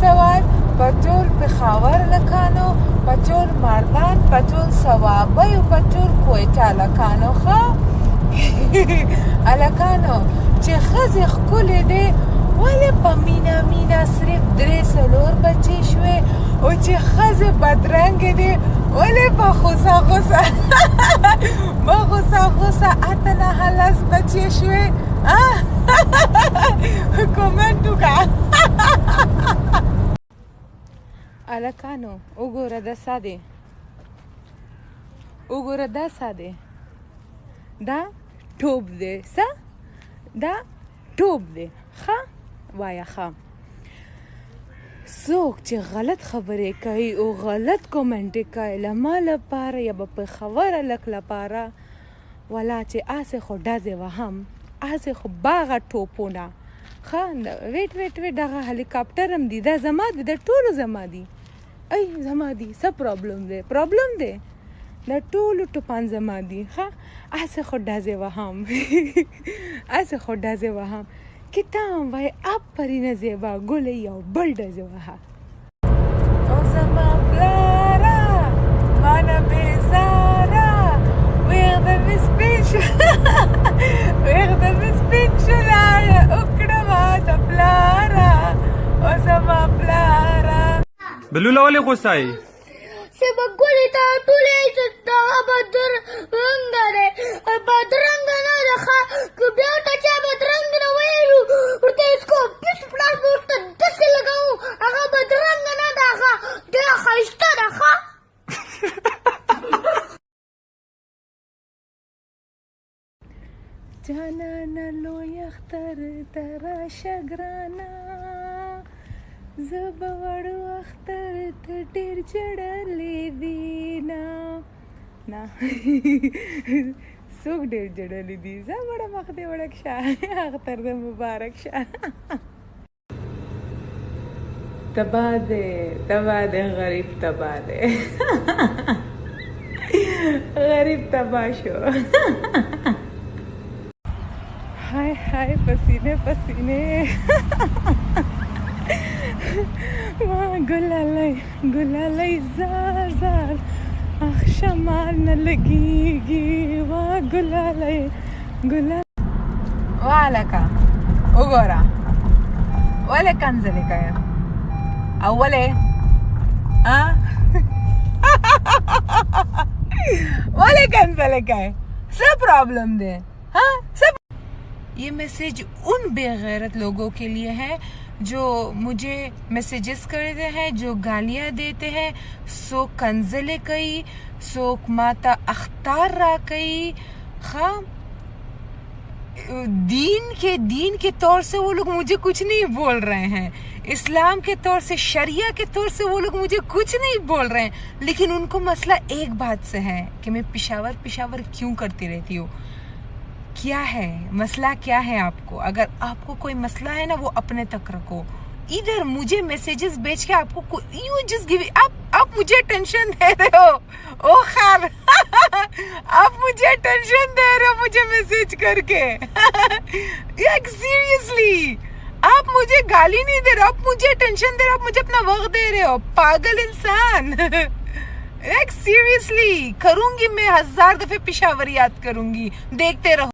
سوال پچول پخاور لکانو پچول مردان پچول سوابی و پچول کویتا لکانو خوا الکانو چې خزی خکولی دی ولی پا مینا مینا صرف درې څلور بچی شوی او چې خزی بدرنگ دی ولی پا خوصا خوصا با خوصا خوصا اتنا حلس بچی شوی کومنټو کا الکانو وګوره دا ساده وګوره دا ساده دا ټوب دی څه دا ټوب دی ښه وایه ښه څوک چې غلط خبرې کوي او غلط کومنټې کوي له ما لپاره یا به په خبره لک لپاره ولا چې آسې خو ډزې وهم آسې خو باغه ټوپونه ښه ویټ دغه هلیکاپټر هم دي دا زما دي دا ټولو زما دي ای زما دي څه پرابلم دی دا ټولو ټوپان زما دي ښه آسې خو ډزې وهم آسې خو ډزې وهم که تا هم وایې آفرینه زیبا ګلې یو بل ډزې وهه او زما پلاره مانه بېزاره ویښ د مې سپین شولاړه وکړه ماته پلاره او زما پلاره بلوله ولې غوسه یې چې به ګلې ته ټولې چې دغه بدرنګه دی بدرنګه نه ده ښه که بیا ورته چا بدرنګ نه ویلو ورته اسکو پیس پلاس به ورته داسې لګوو هغه بدرنګه نه ده ښه ډېره ښایسته ده ښه جانانه لوی اختر ته راشه ګرانه زه به وړو اختر ته ډېر جړلې دي نه څوک ډېر جړلې دي زه وړه مخ دې وړک شه اختر دې مبارک شه تباه دی غریب تباه دی غریب تباه شو های پسینه واه ګلالی زار اخ شمال نه لګیږي واه ګلالی واه لکه وګوره ولې کنځلې کوې او ولې ولې کنځلې کوې څه پرابلم دی ये मैसेज उन बेगैरत लोगों के लिए है जो मुझे मैसेजेस करते हैं जो गालियाँ देते हैं सो कंजले कई सो माता अख्तार रा कई खा दीन के तौर से वो लोग मुझे कुछ नहीं बोल रहे हैं इस्लाम के तौर से शरिया के तौर से वो लोग मुझे कुछ नहीं बोल रहे हैं लेकिन उनको मसला एक बात से है कि मैं पिशावर क्यों करती रहती हूँ क्या है मसला क्या है आपको अगर आपको कोई मसला है ना वो अपने तक रखो इधर मुझे मैसेजेस भेज के आपको यू जस्ट गिव आप मुझे टेंशन दे रहे हो ओ खार आप मुझे टेंशन दे रहे हो मुझे मैसेज करके सीरियसली आप मुझे गाली नहीं दे रहे हो आप मुझे टेंशन दे रहे हो आप मुझे अपना वक्त दे रहे हो पागल इंसान सीरियसली करूंगी मैं 1000 दफे पिशावर याद करूंगी देखते रहो